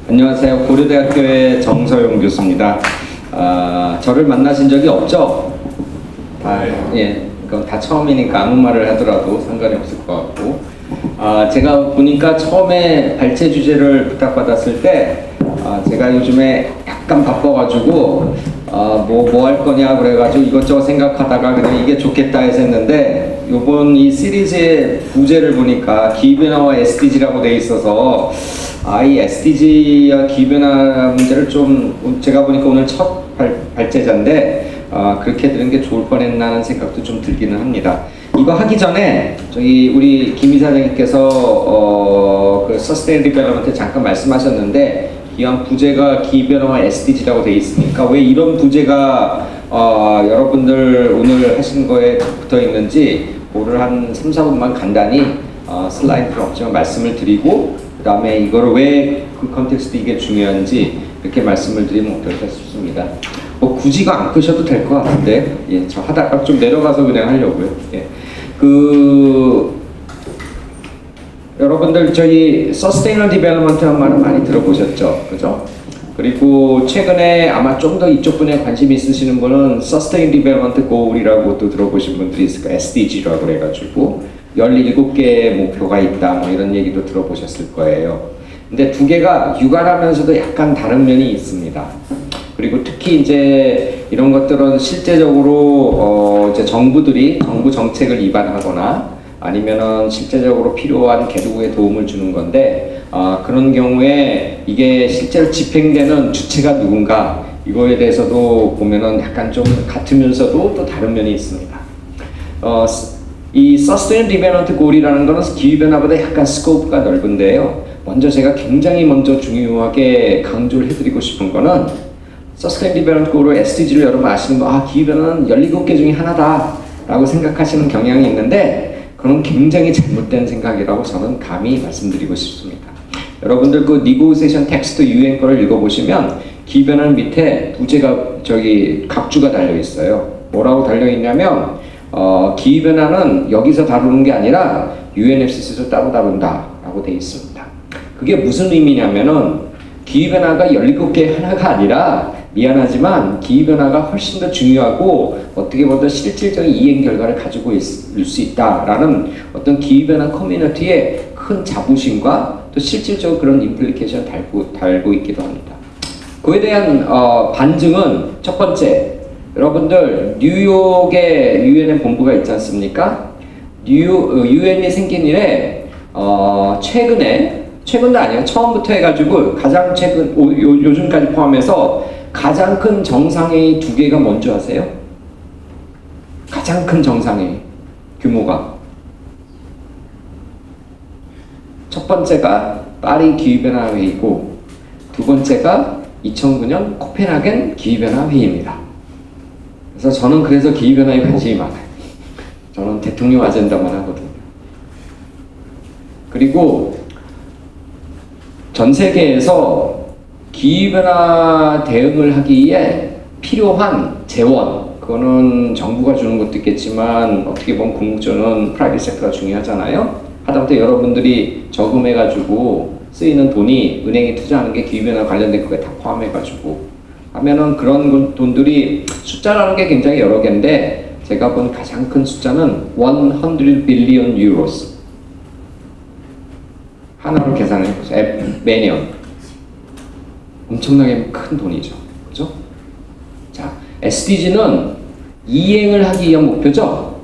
안녕하세요. 고려대학교의 정서용 교수입니다. 저를 만나신 적이 없죠? 예, 그건 다 처음이니까 아무 말을 하더라도 상관이 없을 것 같고, 제가 보니까 처음에 발제 주제를 부탁받았을 때 제가 요즘에 약간 바빠가지고 뭐 할 거냐 그래가지고 이것저것 생각하다가 그냥 이게 좋겠다 해서 했는데, 요번 이 시리즈의 부제를 보니까 기후변화와 SDG라고 돼 있어서 이 SDG와 기후변화 문제를 좀 제가 보니까 오늘 첫 발제자인데 그렇게 들은 게 좋을 뻔했나는 생각도 좀 들기는 합니다. 이거 하기 전에 저희 우리 김 이사장님께서 그 Sustainable Development 잠깐 말씀하셨는데, 이왕 부제가 기후변화와 SDG라고 돼 있으니까 왜 이런 부제가 여러분들 오늘 하신 거에 붙어 있는지 그거를 한 3, 4분만 간단히 슬라이드로 없지만 말씀을 드리고, 그 다음에 이거를 왜 그 컨텍스트 이게 중요한지 이렇게 말씀을 드리면 어떨까 싶습니다. 뭐 굳이 이거 안 끄셔도 될 것 같은데, 예, 저 하다가 좀 내려가서 그냥 하려고요. 예. 여러분들 저희 Sustainable Development 한 말은 많이 들어보셨죠? 그죠? 그리고 최근에 아마 좀 더 이쪽 분야에 관심 있으시는 분은 Sustainable Development Goal이라고 또 들어보신 분들이 있을 거예요. SDG라고 그래가지고 17개의 목표가 있다, 뭐 이런 얘기도 들어보셨을 거예요. 근데 두 개가 유관하면서도 약간 다른 면이 있습니다. 그리고 특히 이제 이런 것들은 실제적으로 이제 정부들이 정부 정책을 위반하거나 아니면은 실제적으로 필요한 개도국에 도움을 주는 건데, 그런 경우에 이게 실제로 집행되는 주체가 누군가, 이거에 대해서도 보면은 약간 좀 같으면서도 또 다른 면이 있습니다. 이 Sustainable Development Goal이라는 거는 기후변화보다 약간 스코프가 넓은데요. 먼저 제가 굉장히 중요하게 강조를 해드리고 싶은 거는, Sustainable Development Goal을 SDG를 여러분 아시는 거, 기후변화는 17개 중에 하나다 라고 생각하시는 경향이 있는데, 그건 굉장히 잘못된 생각이라고 저는 감히 말씀드리고 싶습니다. 여러분들 그 니고시에이션 텍스트 UN 거를 읽어보시면 기후변화 밑에 부제가 각주가 달려 있어요. 뭐라고 달려 있냐면 기후변화는 여기서 다루는 게 아니라 UNFCC에서 따로 다룬다 라고 되어 있습니다. 그게 무슨 의미냐면은 기후변화가 17개 하나가 아니라, 미안하지만 기후변화가 훨씬 더 중요하고 어떻게 보면 실질적인 이행 결과를 가지고 있을 수 있다라는 어떤 기후변화 커뮤니티의 큰 자부심과 또 실질적으로 그런 임플리케이션을 달고 있기도 합니다. 그에 대한 반증은 첫 번째, 여러분들 뉴욕에 UN의 본부가 있지 않습니까? UN이 생긴 이래 최근도 아니에요. 처음부터 해가지고 가장 최근 요즘까지 포함해서 가장 큰 정상회의 2개가 뭔지 아세요? 가장 큰 정상회의 규모가, 첫 번째가 파리 기후변화 회의고, 두 번째가 2009년 코펜하겐 기후변화 회의입니다. 그래서 저는 기후변화에 관심이 많아요. 저는 대통령 아젠다만 하거든요. 그리고 전 세계에서 기후변화 대응을 하기에 필요한 재원, 그거는 정부가 주는 것도 있겠지만 어떻게 보면 궁극적으로는 프라이빗 섹터가 중요하잖아요. 하다못해 여러분들이 저금해가지고 쓰이는 돈이 은행에 투자하는 게 기후변화 관련된 거에 다 포함해가지고 하면은 그런 돈들이 숫자라는 게 굉장히 여러 개인데, 제가 본 가장 큰 숫자는 100 billion euros. 하나로 계산을 해보세요. 매년. 엄청나게 큰 돈이죠. 그죠? 자, SDG는 이행을 하기 위한 목표죠?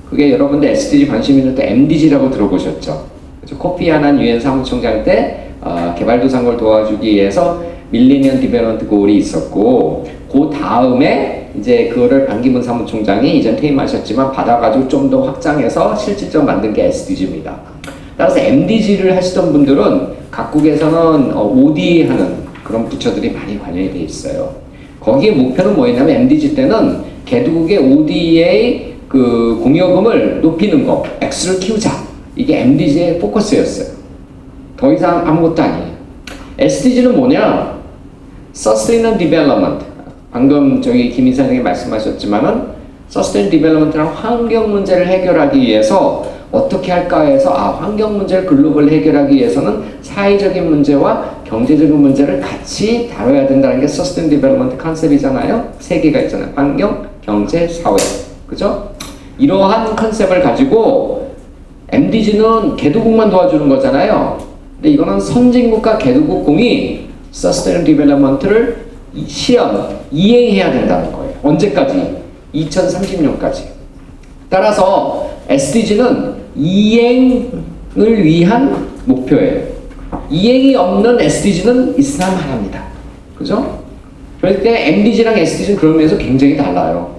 그게 여러분들 SDG 관심 있는 때 MDG라고 들어보셨죠? 그죠? 코피 아난 유엔 사무총장 때 개발도상국을 도와주기 위해서 밀레니엄 디벨롭먼트 골이 있었고, 그 다음에 이제 그거를 반기문 사무총장이 이전 퇴임하셨지만 받아가지고 좀 더 확장해서 실질적으로 만든 게 SDG입니다. 따라서 MDG를 하시던 분들은 각국에서는 ODA 하는 그런 부처들이 많이 관여이 돼 있어요. 거기에 목표는 뭐였냐면 MDG 때는 개도국의 ODA 공여금을 높이는 거, X를 키우자. 이게 MDG의 포커스였어요. 더 이상 아무것도 아니에요. SDG는 뭐냐? Sustainable Development. 방금 저기 김 이사님이 말씀하셨지만은 Sustainable Development랑 환경 문제를 해결하기 위해서 어떻게 할까 해서 환경 문제를 글로벌 해결하기 위해서는 사회적인 문제와 경제적인 문제를 같이 다뤄야 된다는 게 Sustainable Development 컨셉이잖아요. 세 개가 있잖아요. 환경, 경제, 사회. 그죠? 이러한 컨셉을 가지고 MDG는 개도국만 도와주는 거잖아요. 근데 이거는 선진국과 개도국공이 Sustainable Development를 이행해야 된다는 거예요. 언제까지? 2030년까지. 따라서 SDG는 이행을 위한 목표예요. 이행이 없는 SDG는 있으나 말합니다. 그죠? 그럴 때 MDG랑 SDG는 그런 면에서 굉장히 달라요.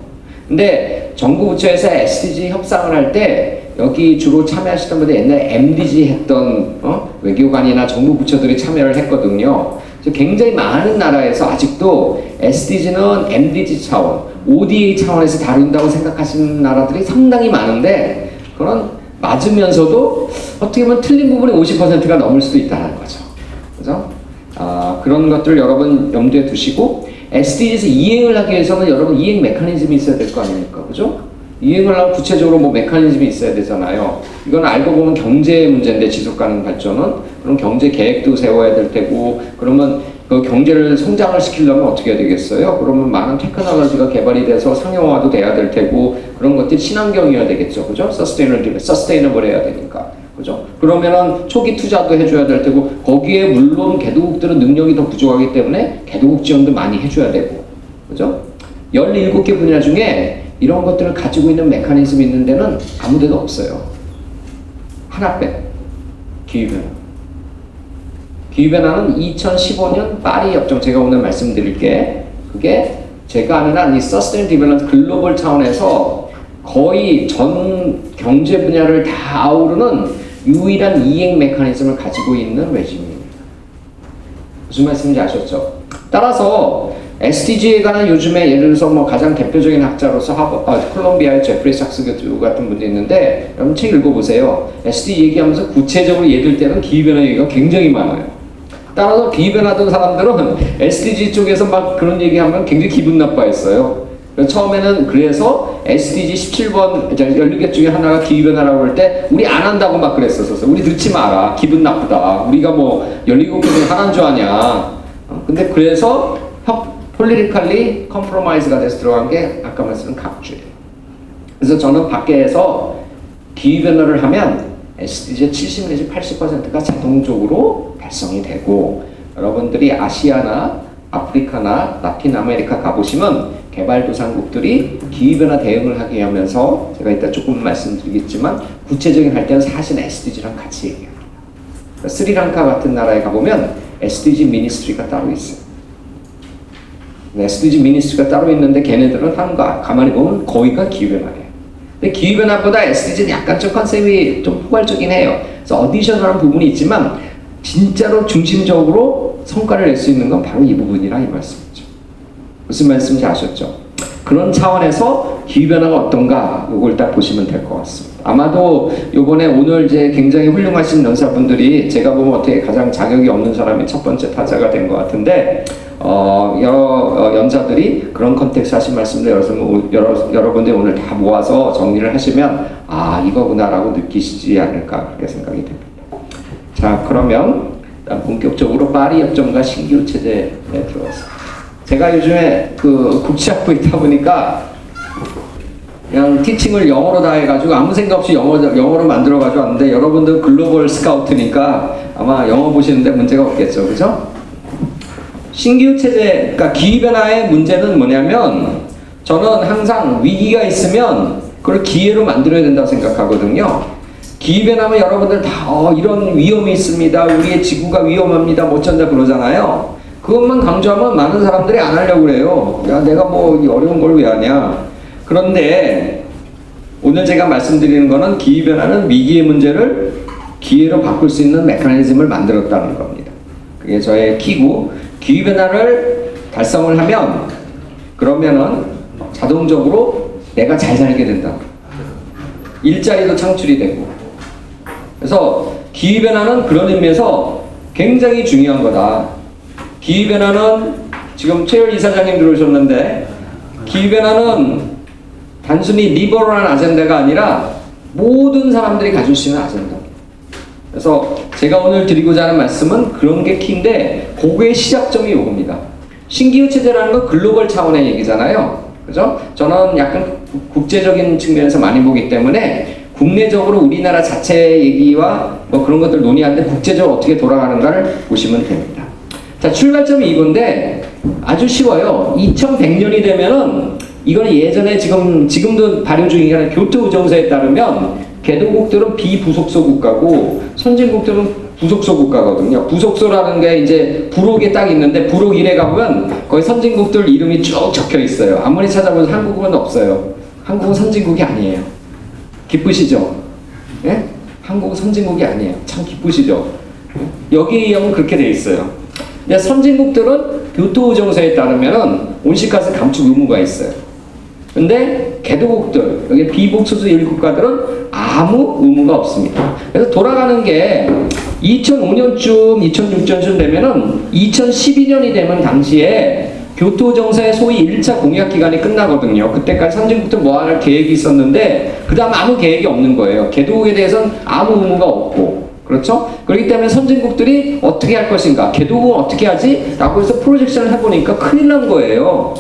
근데 정부 부처에서 SDG 협상을 할 때 여기 주로 참여하시던 분들 옛날에 MDG 했던 외교관이나 정부 부처들이 참여를 했거든요. 그래서 굉장히 많은 나라에서 아직도 SDG는 MDG 차원, ODA 차원에서 다룬다고 생각하시는 나라들이 상당히 많은데 그런 맞으면서도 어떻게 보면 틀린 부분이 50%가 넘을 수도 있다는 거죠. 그죠? 그런 것들을 여러분 염두에 두시고 SDG에서 이행을 하기 위해서는 여러분 이행 메커니즘이 있어야 될 거 아닙니까? 그죠? 이행을 하면 구체적으로 뭐 메커니즘이 있어야 되잖아요. 이건 알고 보면 경제 문제인데 지속가능 발전은 그럼 경제 계획도 세워야 될 테고 그러면 그 경제를 성장을 시키려면 어떻게 해야 되겠어요? 그러면 많은 테크놀로지가 개발이 돼서 상용화도 돼야 될 테고 그런 것들이 친환경이어야 되겠죠. 그죠? 서스테이너블 해야 되니까. 그죠? 그러면은 초기 투자도 해줘야 될 테고 거기에 물론 개도국들은 능력이 더 부족하기 때문에 개도국 지원도 많이 해줘야 되고 그죠? 17개 분야 중에 이런 것들을 가지고 있는 메커니즘이 있는 데는 아무 데도 없어요. 하나 빼. 기후변화. 기후변화는 2015년 파리 협정 제가 오늘 말씀드릴게 그게 제가 아는 한 이 서스테인 디벨롭먼트 글로벌 차원에서 거의 전 경제 분야를 다 아우르는 유일한 이행 메커니즘을 가지고 있는 레짐입니다. 무슨 말씀인지 아셨죠? 따라서 SDG에 관한 요즘에 예를 들어서 뭐 가장 대표적인 학자로서 콜롬비아의 제프리 삭스 교수 같은 분도 있는데 여러분 책 읽어보세요. SDG 얘기하면서 구체적으로 얘기할 때는 기후변화 얘기가 굉장히 많아요. 따라서 기후변화던 사람들은 SDG 쪽에서 막 그런 얘기하면 굉장히 기분 나빠했어요. 처음에는 그래서 SDG 17번 17개 중에 하나가 기후변화라고 할 때 우리 안 한다고 막 그랬었어. 우리 넣지 마라. 기분 나쁘다. 우리가 뭐 17개 중에 하나인 줄 아냐. 근데 그래서 폴리티컬리 컴프로마이즈가 돼서 들어간 게 아까 말씀드린 각주예요. 그래서 저는 밖에서 기후변화를 하면 SDG의 70 내지 80%가 자동적으로 달성이 되고 여러분들이 아시아나 아프리카나 라틴 아메리카 가보시면 개발도상국들이 기후변화 대응을 하게 하면서 제가 이따 조금 말씀드리겠지만 구체적인 할 때는 사실 SDG랑 같이 얘기합니다. 그러니까 스리랑카 같은 나라에 가보면 SDG 미니스트리가 따로 있어요. SDG 미니스트리가 따로 있는데 걔네들은 하는 거 가만히 보면 거의가 기후변화예요. 근데 기후변화보다 SDG는 약간 좀 컨셉이 좀 포괄적이긴 해요. 그래서 어디셔널한 부분이 있지만 진짜로 중심적으로 성과를 낼 수 있는 건 바로 이 부분이라 이 말씀이죠. 무슨 말씀인지 아셨죠? 그런 차원에서 기후변화가 어떤가 이걸 딱 보시면 될 것 같습니다. 아마도 요번에 오늘 이제 굉장히 훌륭하신 연사분들이 제가 보면 어떻게 가장 자격이 없는 사람이 첫 번째 타자가 된 것 같은데 여러 연사들이 그런 컨텍스트 하신 말씀들 여러분들이 오늘 다 모아서 정리를 하시면 이거구나 라고 느끼시지 않을까 그렇게 생각이 됩니다. 자 그러면 본격적으로 파리 협정과 신규 체제에 들어갔습니다. 제가 요즘에 그 국제학부 있다 보니까 그냥 티칭을 영어로 다 해가지고 아무 생각 없이 영어로 만들어가지고 왔는데 여러분들 글로벌 스카우트니까 아마 영어 보시는데 문제가 없겠죠, 그죠? 신규 체제, 그러니까 기후변화의 문제는 뭐냐면 저는 항상 위기가 있으면 그걸 기회로 만들어야 된다고 생각하거든요. 기후변화면 여러분들 다 이런 위험이 있습니다. 우리의 지구가 위험합니다. 뭐 어쩐다 그러잖아요. 그것만 강조하면 많은 사람들이 안 하려고 그래요. 야, 내가 뭐 이 어려운 걸 왜 하냐. 그런데 오늘 제가 말씀드리는 거는 기후변화는 위기의 문제를 기회로 바꿀 수 있는 메커니즘을 만들었다는 겁니다. 그게 저의 키고 기후변화를 달성을 하면 그러면은 자동적으로 내가 잘 살게 된다. 일자리도 창출이 되고 그래서 기후변화는 그런 의미에서 굉장히 중요한 거다. 기후변화는 지금 최열 이사장님 들어오셨는데 기후변화는 단순히 리버럴한 아젠다가 아니라 모든 사람들이 가질 수 있는 아젠다. 그래서 제가 오늘 드리고자 하는 말씀은 그런 게 키인데 그거의 시작점이 요겁니다. 신기후 체제라는 건 글로벌 차원의 얘기잖아요. 그죠? 저는 약간 국제적인 측면에서 많이 보기 때문에 국내적으로 우리나라 자체 얘기와 뭐 그런 것들 논의하는데 국제적으로 어떻게 돌아가는가를 보시면 됩니다. 자, 출발점이 이건데 아주 쉬워요. 2100년이 되면은 이거는 예전에 지금도 발효 중이긴 교토의정서에 따르면 개도국들은 비부속소 국가고 선진국들은 부속소 국가거든요. 부속소라는 게 이제 부록에 딱 있는데 부록 1에 가보면 거기 선진국들 이름이 쭉 적혀 있어요. 아무리 찾아보면 한국은 없어요. 한국은 선진국이 아니에요. 기쁘시죠? 예? 한국은 선진국이 아니에요. 참 기쁘시죠? 여기에 의하면 그렇게 돼 있어요. 근데 선진국들은 교토의정서에 따르면은 온실가스 감축 의무가 있어요. 근데 개도국들, 여기 비복소수 1국가들은 아무 의무가 없습니다. 그래서 돌아가는 게 2005년쯤, 2006년쯤 되면은 2012년이 되면 당시에 교토정서의 소위 1차 공약 기간이 끝나거든요. 그때까지 선진국들 뭐 할 계획이 있었는데 그 다음 아무 계획이 없는 거예요. 개도국에 대해서는 아무 의무가 없고, 그렇죠? 그렇기 때문에 선진국들이 어떻게 할 것인가, 개도국은 어떻게 하지? 라고 해서 프로젝션을 해보니까 큰일 난 거예요.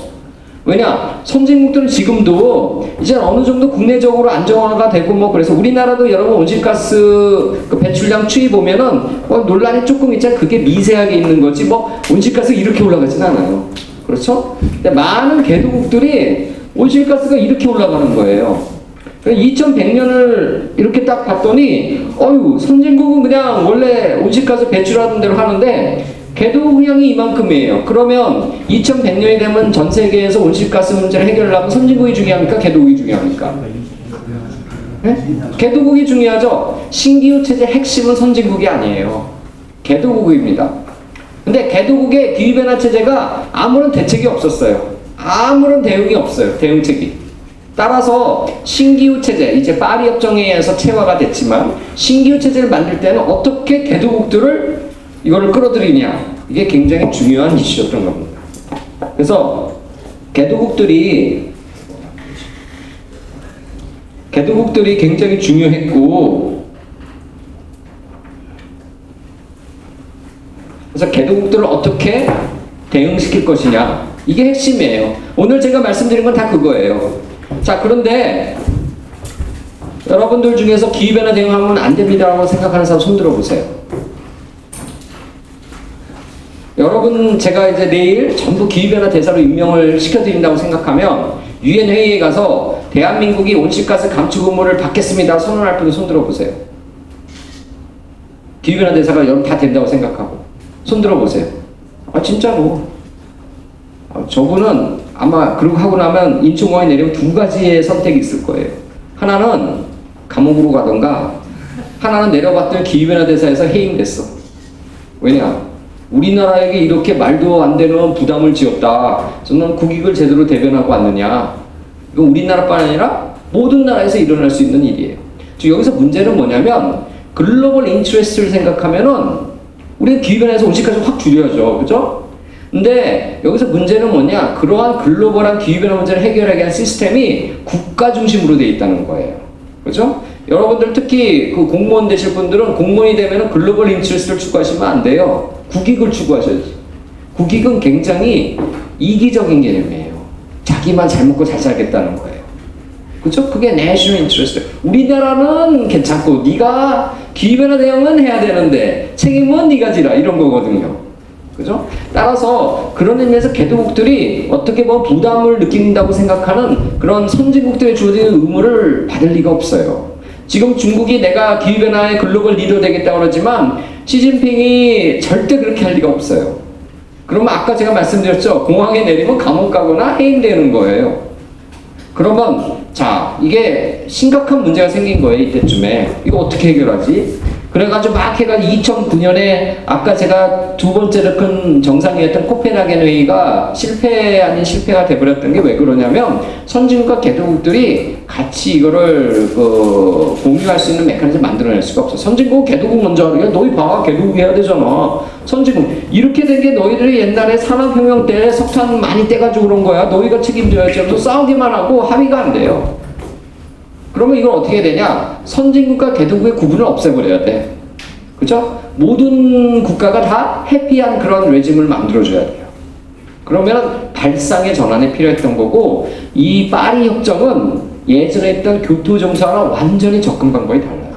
왜냐? 선진국들은 지금도 이제 어느 정도 국내적으로 안정화가 되고 뭐 그래서 우리나라도 여러분 온실가스 그 배출량 추이 보면은 논란이 조금 있잖아요. 그게 미세하게 있는 거지 뭐 온실가스 이렇게 올라가진 않아요. 그렇죠? 근데 많은 개도국들이 온실가스가 이렇게 올라가는 거예요. 2100년을 이렇게 딱 봤더니 어휴 선진국은 그냥 원래 온실가스 배출하는 대로 하는데 개도국량이 이만큼이에요. 그러면 2100년이 되면 전 세계에서 온실가스 문제를 해결하려면 선진국이 중요합니까? 개도국이 중요합니까? 네? 개도국이 중요하죠. 신기후 체제 핵심은 선진국이 아니에요. 개도국입니다. 근데 개도국의 기후변화 체제가 아무런 대책이 없었어요. 아무런 대응이 없어요. 대응책이. 따라서 신기후 체제, 이제 파리 협정에 의해서 체화가 됐지만 신기후 체제를 만들 때는 어떻게 개도국들을 이거를 끌어들이냐, 이게 굉장히 중요한 이슈였던 겁니다. 그래서 개도국들이 굉장히 중요했고, 그래서 개도국들을 어떻게 대응시킬 것이냐, 이게 핵심이에요. 오늘 제가 말씀드린 건 다 그거예요. 자, 그런데 여러분들 중에서 기후변화 대응하면 안 됩니다라고 생각하는 사람 손 들어보세요. 여러분, 제가 이제 내일 전부 기후변화 대사로 임명을 시켜드린다고 생각하면 유엔 회의에 가서 대한민국이 온실가스 감축 의무를 받겠습니다 선언할 분들 손 들어보세요. 기후변화 대사가 여러분 다 된다고 생각하고 손 들어보세요. 아 진짜로. 저분은 아마 그러고 하고 나면 인천공항에 내리면 두 가지의 선택이 있을 거예요. 하나는 감옥으로 가던가, 하나는 내려봤더니 기후변화 대사에서 해임됐어. 왜냐? 우리나라에게 이렇게 말도 안 되는 부담을 지었다. 저는 국익을 제대로 대변하고 왔느냐. 이건 우리나라뿐 아니라 모든 나라에서 일어날 수 있는 일이에요. 즉 여기서 문제는 뭐냐면 글로벌 인트레스트를 생각하면은 우리는 기후변화에서 온실가스 확 줄여야죠. 그죠? 근데 여기서 문제는 뭐냐? 그러한 글로벌한 기후변화 문제를 해결하기 위한 시스템이 국가 중심으로 되어 있다는 거예요. 그죠? 여러분들 특히 그 공무원 되실 분들은 공무원이 되면 글로벌 인트레스트를 추구하시면 안 돼요. 국익을 추구하셔야지. 국익은 굉장히 이기적인 개념이에요. 자기만 잘 먹고 잘 살겠다는 거예요. 그죠? 그게 내셔널 인트레스트. 우리나라는 괜찮고 네가 기후변화 대응은 해야 되는데 책임은 네가 지라 이런 거거든요. 그죠? 따라서 그런 의미에서 개도국들이 어떻게 보면 부담을 느낀다고 생각하는 그런 선진국들의 주어진 의무를 받을 리가 없어요. 지금 중국이 내가 기후변화의 글로벌 리더 되겠다고 그러지만 시진핑이 절대 그렇게 할 리가 없어요. 그러면 아까 제가 말씀드렸죠. 공항에 내리면 감옥 가거나 해임되는 거예요. 그러면 자 이게 심각한 문제가 생긴 거예요. 이때쯤에. 이거 어떻게 해결하지? 그래가지고 막 해가지고 2009년에 아까 제가 두 번째로 큰 정상회의였던 코펜하겐 회의가 실패 아닌 실패가 돼버렸던 게 왜 그러냐면 선진국과 개도국들이 같이 이거를 공유할 수 있는 메커니즘을 만들어낼 수가 없어. 선진국 개도국 먼저 하는 게 너희 봐 개도국 해야 되잖아. 선진국 이렇게 된 게 너희들이 옛날에 산업혁명 때 석탄 많이 떼가지고 그런 거야. 너희가 책임져야지 하면서 싸우기만 하고 합의가 안 돼요. 그러면 이건 어떻게 되냐? 선진국과 개도국의 구분을 없애버려야 돼. 그죠? 모든 국가가 다 해피한 그런 레짐을 만들어줘야 돼요. 그러면 발상의 전환이 필요했던 거고, 이 파리 협정은 예전에 했던 교토정서와는 완전히 접근 방법이 달라요.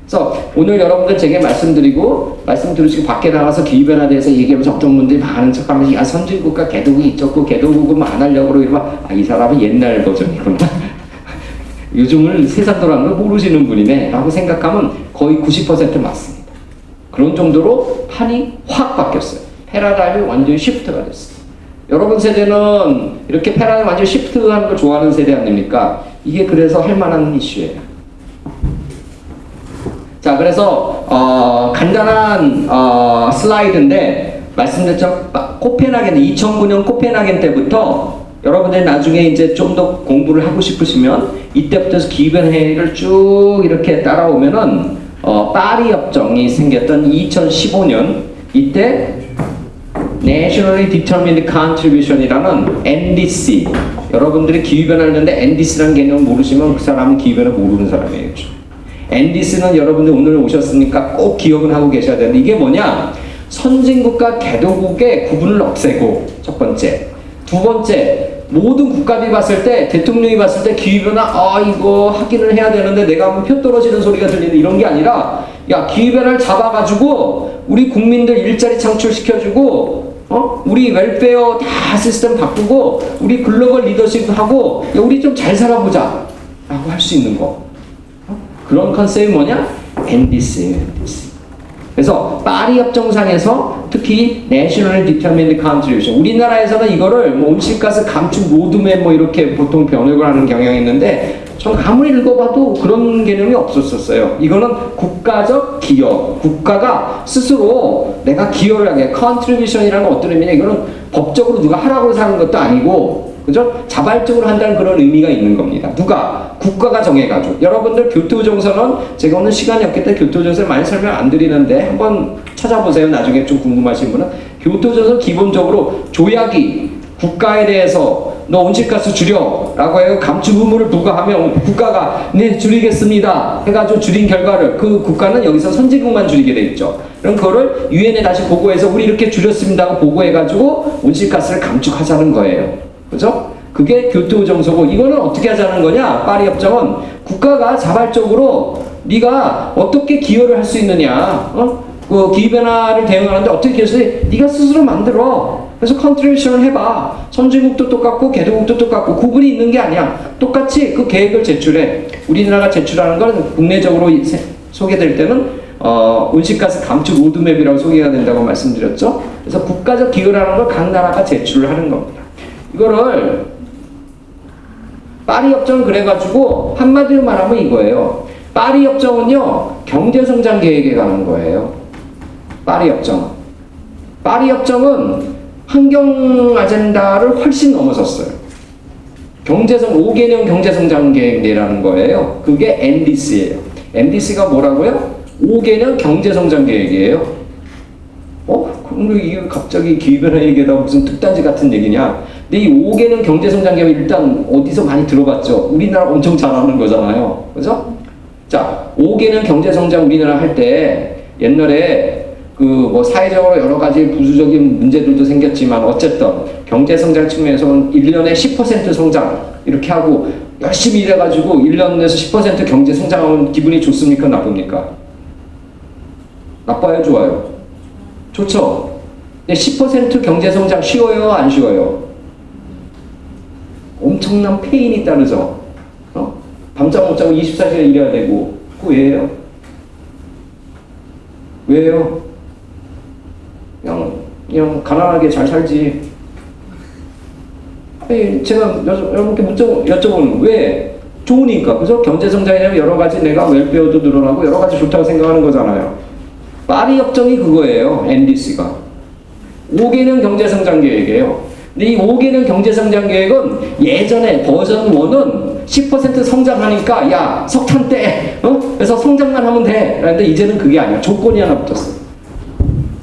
그래서 오늘 여러분들 제게 말씀 들으시고 밖에 나가서 기후변화에 대해서 얘기하면서 어떤 분들이 많은 척하면서 야 선진국과 개도국이 있었고 개도국은 안 하려고 그러고 이러면 이 사람은 옛날 버전이구나. 요즘을 세상 돌아가는 걸 모르시는 분이네 라고 생각하면 거의 90% 맞습니다. 그런 정도로 판이 확 바뀌었어요. 패러다임이 완전히 시프트가 됐어요. 여러분 세대는 이렇게 패러다임 완전히 시프트하는 걸 좋아하는 세대 아닙니까? 이게 그래서 할 만한 이슈예요. 자, 그래서 간단한 슬라이드인데 말씀드렸죠. 코펜하겐 2009년 코펜하겐 때부터 여러분들이 나중에 이제 좀 더 공부를 하고 싶으시면 이때부터 기후변화를 쭉 이렇게 따라오면은 파리 협정이 생겼던 2015년 이때 Nationally Determined Contribution이라는 NDC 여러분들이 기후변화를 했는데 NDC라는 개념을 모르시면 그 사람은 기후변화 모르는 사람이에요. NDC는 여러분들 오늘 오셨으니까 꼭 기억을 하고 계셔야 되는데 이게 뭐냐? 선진국과 개도국의 구분을 없애고 첫 번째 두 번째 모든 국가들이 봤을 때 대통령이 봤을 때 기후변화 이거 확인을 해야 되는데 내가 하면 표 떨어지는 소리가 들리는 이런 게 아니라 야 기후변화를 잡아가지고 우리 국민들 일자리 창출시켜주고 우리 웰페어 다 시스템 바꾸고 우리 글로벌 리더십 하고 야 우리 좀 잘 살아보자 라고 할 수 있는 거 그런 컨셉이 뭐냐? NDC예요. NDC. 그래서 파리 협정상에서 특히 National Determined Contribution 우리나라에서는 이거를 뭐 온실가스 감축 로드맵 뭐 이렇게 보통 번역을 하는 경향이 있는데 전 아무리 읽어봐도 그런 개념이 없었어요. 이거는 국가적 기여 국가가 스스로 내가 기여를 하게 Contribution이라는 건 어떤 의미냐 이거는 법적으로 누가 하라고 해서 하는 것도 아니고 그죠? 자발적으로 한다는 그런 의미가 있는 겁니다. 누가? 국가가 정해가지고. 여러분들 교토정서는 제가 오늘 시간이 없기 때문에 교토정서를 많이 설명 안 드리는데 한번 찾아보세요. 나중에 좀 궁금하신 분은. 교토정서 기본적으로 조약이 국가에 대해서 너 온실가스 줄여 라고 해요. 감축 의무를 부과하면 국가가 네 줄이겠습니다 해가지고 줄인 결과를 그 국가는 여기서 선진국만 줄이게 돼 있죠. 그럼 그거를 유엔에 다시 보고해서 우리 이렇게 줄였습니다 하고 보고해가지고 온실가스를 감축하자는 거예요. 그죠? 그게 교토정서고 이거는 어떻게 하자는 거냐? 파리 협정은 국가가 자발적으로 네가 어떻게 기여를 할 수 있느냐? 그 기후변화를 대응하는데 어떻게 기여를 해? 네가 스스로 만들어. 그래서 컨트리뷰션을 해봐. 선진국도 똑같고 개도국도 똑같고 구분이 있는 게 아니야. 똑같이 그 계획을 제출해. 우리나라가 제출하는 건 국내적으로 소개될 때는 온실가스 감축 로드맵이라고 소개가 된다고 말씀드렸죠. 그래서 국가적 기여라는 걸 각 나라가 제출을 하는 겁니다. 이거를 파리 협정은 그래가지고 한마디로 말하면 이거예요. 파리 협정은요 경제성장 계획에 관한 거예요. 파리 협정. 파리 협정은 환경 아젠다를 훨씬 넘어섰어요. 경제성 5개년 경제성장 계획 내라는 거예요. 그게 NDC예요. NDC가 뭐라고요? 5개년 경제성장 계획이에요. 그럼 이게 갑자기 기후변화 얘기하다 무슨 특단지 같은 얘기냐? 근데 이 5개년 경제성장 계획 일단 어디서 많이 들어봤죠? 우리나라 엄청 잘하는 거잖아요. 그죠? 자, 5개년 경제성장 우리나라 할 때 옛날에 그 뭐 사회적으로 여러 가지 부수적인 문제들도 생겼지만 어쨌든 경제성장 측면에서는 1년에 10% 성장 이렇게 하고 열심히 일해가지고 1년에서 10% 경제성장하면 기분이 좋습니까? 나쁩니까? 나빠요? 좋아요? 좋죠? 근데 10% 경제성장 쉬워요? 안 쉬워요? 엄청난 페인이 따르죠? 밤잠 못 자고 24시간 일해야 되고 그거 왜요? 왜요? 그냥 가난하게 잘 살지. 아니, 제가 여러분께 여쭤보는 왜? 좋으니까. 그죠? 경제 성장이냐면 여러 가지 내가 웰페어도 늘어나고 여러 가지 좋다고 생각하는 거잖아요. 파리 협정이 그거예요. NDC가. 5개년 경제 성장 계획이에요. 근데 이 5개년 경제 성장 계획은 예전에 버전 1은 10% 성장하니까 야 석탄 떼 그래서 성장만 하면 돼. 그런데 이제는 그게 아니야. 조건이 하나 붙었어.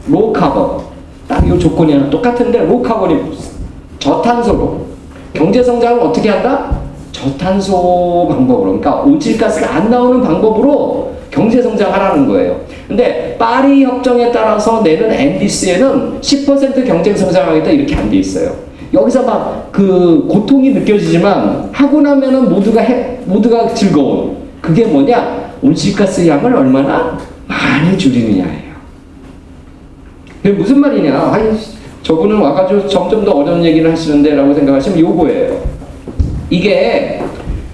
로우 카본. 딱 이 조건이 하나 똑같은데 로우 카본이 붙었어. 저탄소로. 경제 성장을 어떻게 한다? 저탄소 방법으로. 그러니까 온실가스가 안 나오는 방법으로 경제 성장하라는 거예요. 근데 파리 협정에 따라서 내는 NDC에는 10% 경제 성장하겠다 이렇게 안 돼 있어요. 여기서 막 그 고통이 느껴지지만 하고 나면은 모두가 즐거운 그게 뭐냐? 온실가스 양을 얼마나 많이 줄이느냐예요. 그게 무슨 말이냐? 아니 저분은 와가지고 점점 더 어려운 얘기를 하시는데 라고 생각하시면 요거예요. 이게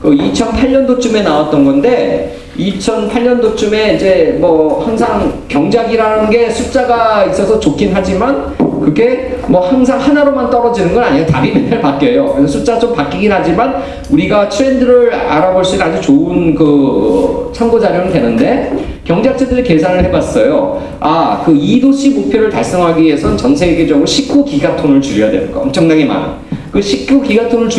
그 2008년도쯤에 나왔던 건데 2008년도쯤에 이제 뭐 항상 경작이라는 게 숫자가 있어서 좋긴 하지만 그게 뭐 항상 하나로만 떨어지는 건 아니에요. 답이 맨날 바뀌어요. 그래서 숫자 좀 바뀌긴 하지만 우리가 트렌드를 알아볼 수 있는 아주 좋은 그 참고 자료는 되는데 경제학자들이 계산을 해봤어요. 아, 그 2도씨 목표를 달성하기 위해서는 전 세계적으로 19기가톤을 줄여야 되는 거. 엄청나게 많아. 그 19기가톤을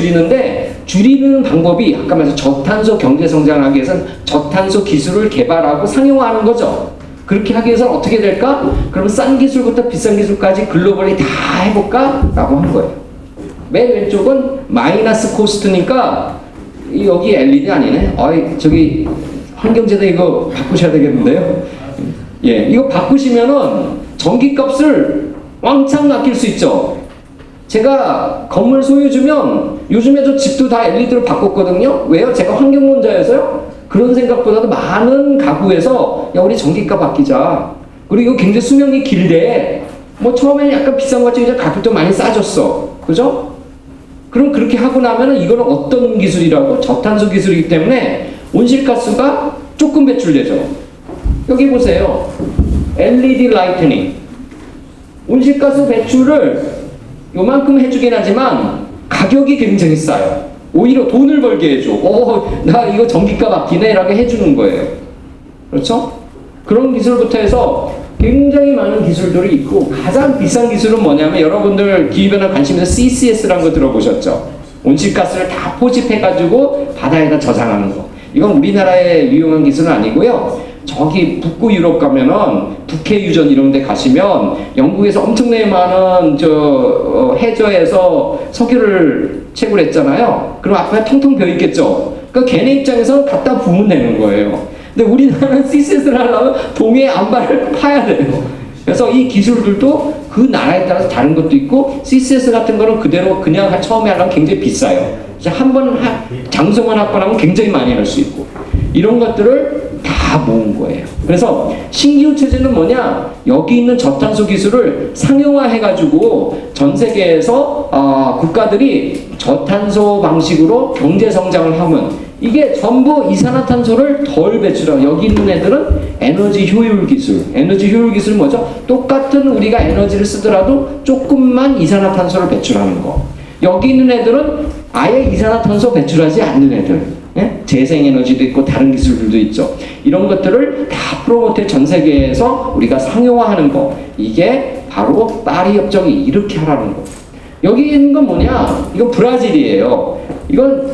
줄이는 방법이 아까 말씀 저탄소 경제 성장하기 위해서는 저탄소 기술을 개발하고 상용화하는 거죠. 그렇게 하기 위해서는 어떻게 될까? 그러면 싼 기술부터 비싼 기술까지 글로벌리 다 해볼까? 라고 한 거예요. 맨 왼쪽은 마이너스 코스트니까 여기 LED 아니네? 어이 저기 환경재단 이거 바꾸셔야 되겠는데요? 예, 이거 바꾸시면은 전기값을 왕창 아낄 수 있죠. 제가 건물 소유주면 요즘에도 집도 다 LED로 바꿨거든요. 왜요? 제가 환경론자여서요. 그런 생각보다도 많은 가구에서 야 우리 전기값 아끼자. 그리고 굉장히 수명이 길대. 뭐 처음에는 약간 비싼 것 같지만 이제 가격도 많이 싸졌어. 그죠? 그럼 그렇게 하고 나면은 이거는 어떤 기술이라고? 저탄소 기술이기 때문에 온실가스가 조금 배출되죠. 여기 보세요. LED 라이트닝. 온실가스 배출을 요만큼 해주긴 하지만 가격이 굉장히 싸요. 오히려 돈을 벌게 해줘. 나 이거 전기값 아끼네 라고 해주는 거예요. 그렇죠? 그런 기술부터 해서 굉장히 많은 기술들이 있고 가장 비싼 기술은 뭐냐면 여러분들 기후변화 관심 있는 CCS라는 거 들어보셨죠? 온실가스를 다 포집해가지고 바다에다 저장하는 거. 이건 우리나라에 유용한 기술은 아니고요. 저기 북부 유럽 가면은 북해 유전 이런 데 가시면 영국에서 엄청나게 많은 해저에서 석유를 채굴했잖아요. 그럼 앞에 텅텅 비어 있겠죠. 그러니까 걔네 입장에서 갖다 부으면 되는 거예요. 근데 우리나라는 CCS를 하려면 동해 안발을 파야 돼요. 그래서 이 기술들도 그 나라에 따라서 다른 것도 있고 CCS 같은 거는 그대로 그냥 처음에 하려면 굉장히 비싸요. 한 번 장소만 확보하면 굉장히 많이 할 수 있고 이런 것들을 다 모은 거예요. 그래서 신기후 체제는 뭐냐? 여기 있는 저탄소 기술을 상용화해가지고 전 세계에서 국가들이 저탄소 방식으로 경제 성장을 하면 이게 전부 이산화탄소를 덜 배출하고 여기 있는 애들은 에너지 효율 기술. 에너지 효율 기술 뭐죠? 똑같은 우리가 에너지를 쓰더라도 조금만 이산화탄소를 배출하는 거. 여기 있는 애들은 아예 이산화탄소 배출하지 않는 애들. 예? 재생에너지도 있고 다른 기술들도 있죠. 이런 것들을 다 프로모트 전 세계에서 우리가 상용화하는 거. 이게 바로 파리 협정이 이렇게 하라는 거. 여기 있는 건 뭐냐? 이건 브라질이에요. 이건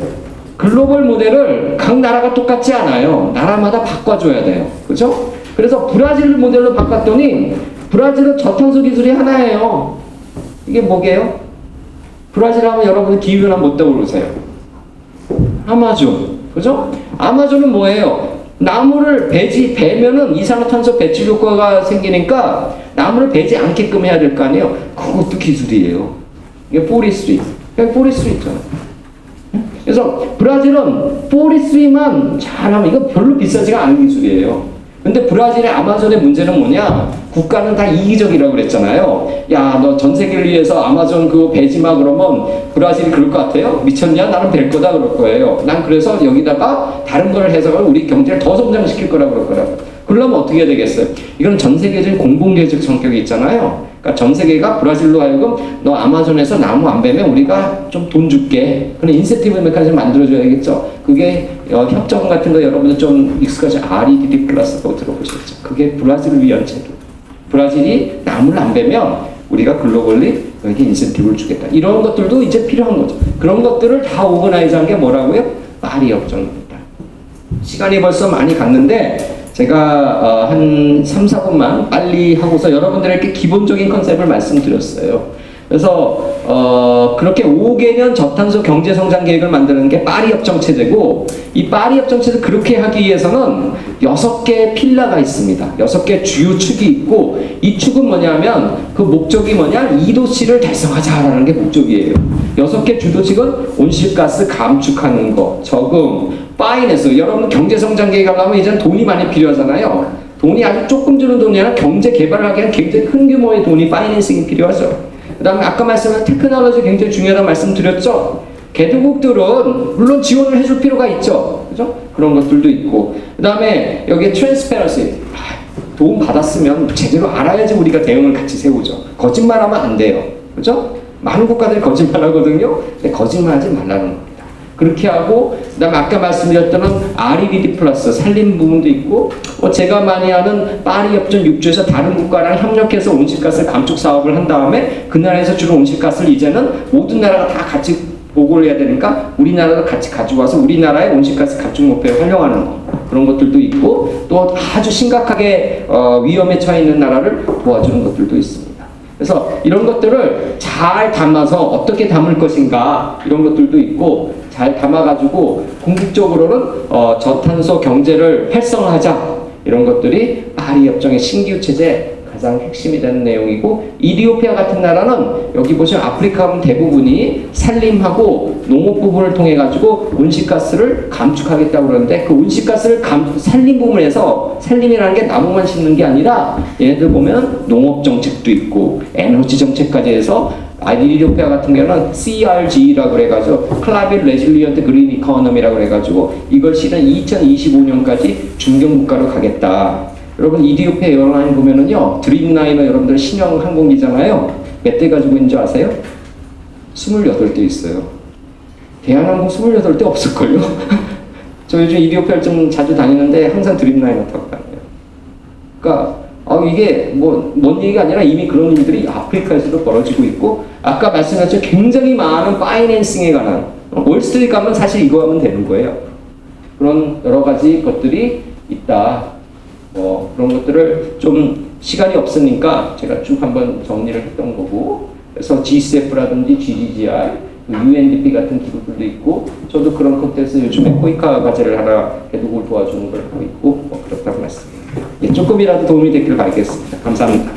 글로벌 모델을 각 나라가 똑같지 않아요. 나라마다 바꿔줘야 돼요. 그죠? 그래서 브라질 모델로 바꿨더니 브라질은 저탄소 기술이 하나예요. 이게 뭐게요? 브라질 하면 여러분 기후변화 못 떠오르세요? 아마존. 그죠? 아마존은 뭐예요? 나무를 베면은 이산화탄소 배출 효과가 생기니까 나무를 베지 않게끔 해야 될 거 아니에요? 그것도 기술이에요. 이게 포리스트리. 그냥 포리스트리잖아요. 그래서 브라질은 포리스트리만 잘하면 이거 별로 비싸지가 않은 기술이에요. 근데 브라질의 아마존의 문제는 뭐냐? 국가는 다 이기적이라고 그랬잖아요. 야, 너 전 세계를 위해서 아마존 그거 베지 마 그러면 브라질이 그럴 것 같아요? 미쳤냐? 나는 벨 거다 그럴 거예요. 난 그래서 여기다가 다른 걸 해석을 우리 경제를 더 성장시킬 거라 그럴 거라고. 그러려면 어떻게 해야 되겠어요? 이건 전 세계적인 공공재적 성격이 있잖아요. 그러니까 전 세계가 브라질로 하여금 너 아마존에서 나무 안 베면 우리가 좀 돈 줄게. 그런 인센티브 메커니즘 만들어줘야겠죠. 그게 협정 같은 거 여러분들 좀 익숙하지 REDD 플러스라고 들어보셨죠. 그게 브라질을 위한 제도. 브라질이 나무를 안 베면 우리가 글로벌리 여기 인센티브를 주겠다. 이런 것들도 이제 필요한 거죠. 그런 것들을 다 오거나이즈한 게 뭐라고요? 파리 협정입니다. 시간이 벌써 많이 갔는데 제가 한 3, 4분만 빨리 하고서 여러분들에게 기본적인 컨셉을 말씀드렸어요. 그래서 그렇게 5개년 저탄소 경제성장 계획을 만드는 게 파리 협정 체제고, 이 파리 협정 체제를 그렇게 하기 위해서는 6개의 필라가 있습니다. 6개의 주요 축이 있고, 이 축은 뭐냐면 그 목적이 뭐냐? 2도씨를 달성하자라는 게 목적이에요. 6개 주도축은 온실가스 감축하는 거, 저금, 파이낸스. 여러분 경제성장 계획하려면 이제는 돈이 많이 필요하잖아요. 돈이 아주 조금 주는 돈이 아니라 경제 개발을 하기에는 굉장히 큰 규모의 돈이 파이낸싱이 필요하죠. 그 다음에 아까 말씀드린 테크놀로지 굉장히 중요하다고 말씀드렸죠. 개도국들은 물론 지원을 해줄 필요가 있죠. 그죠? 그런 것들도 있고. 그 다음에 여기에 트랜스페런시. 도움 받았으면 제대로 알아야지 우리가 대응을 같이 세우죠. 거짓말하면 안 돼요. 그죠? 많은 국가들이 거짓말하거든요. 근데 거짓말하지 말라는 겁니다. 그렇게 하고, 그 다음에 아까 말씀드렸던 REDD 플러스 살림 부분도 있고, 제가 많이 하는 파리 협정 6조에서 다른 국가랑 협력해서 온실가스 감축 사업을 한 다음에 그 나라에서 주로 온실가스를 이제는 모든 나라가 다 같이 보고를 해야 되니까 우리나라도 같이 가져와서 우리나라의 온실가스 감축 목표에 활용하는 거, 그런 것들도 있고, 또 아주 심각하게 위험에 처해 있는 나라를 도와주는 것들도 있습니다. 그래서 이런 것들을 잘 담아서 어떻게 담을 것인가, 이런 것들도 있고, 잘 담아가지고 궁극적으로는 저탄소 경제를 활성화하자, 이런 것들이 파리 협정의 신규 체제 가장 핵심이 되는 내용이고, 이디오피아 같은 나라는 여기 보시면 아프리카 대부분이 산림하고 농업 부분을 통해 가지고 온실가스를 감축하겠다고 그러는데, 그 온실가스를 산림 부분에서, 산림이라는 게 나무만 심는 게 아니라 얘네들 보면 농업 정책도 있고 에너지 정책까지 해서, 이디오피아 같은 경우는 CRG라고 그래가지고 클라빌 레질리언트 그린 이코노미라고 그래가지고 이걸 실은 2025년까지 중견국가로 가겠다. 여러분 이디오피아 에어라인 보면은요, 드림라이너 여러분들 신형 항공기잖아요. 몇 대 가지고 있는 줄 아세요? 28대 있어요. 대한항공 28대 없을걸요? 저 요즘 이디오피아를 좀 자주 다니는데 항상 드림라이너 타고 다녀요. 그러니까 이게 뭔 얘기가 아니라 이미 그런 일들이 아프리카에서도 벌어지고 있고, 아까 말씀하셨죠. 굉장히 많은 파이낸싱에 관한, 월스트리트 가면 사실 이거 하면 되는 거예요. 그런 여러 가지 것들이 있다. 그런 것들을 좀 시간이 없으니까 제가 쭉 한번 정리를 했던 거고, 그래서 GCF라든지 GGGI, UNDP 같은 기구들도 있고, 저도 그런 컨텐츠 요즘에 코이카 과제를 하나 개독을 도와주는 걸 하고 있고, 그렇다고 말씀드립니다. 조금이라도 도움이 됐길 바라겠습니다. 감사합니다.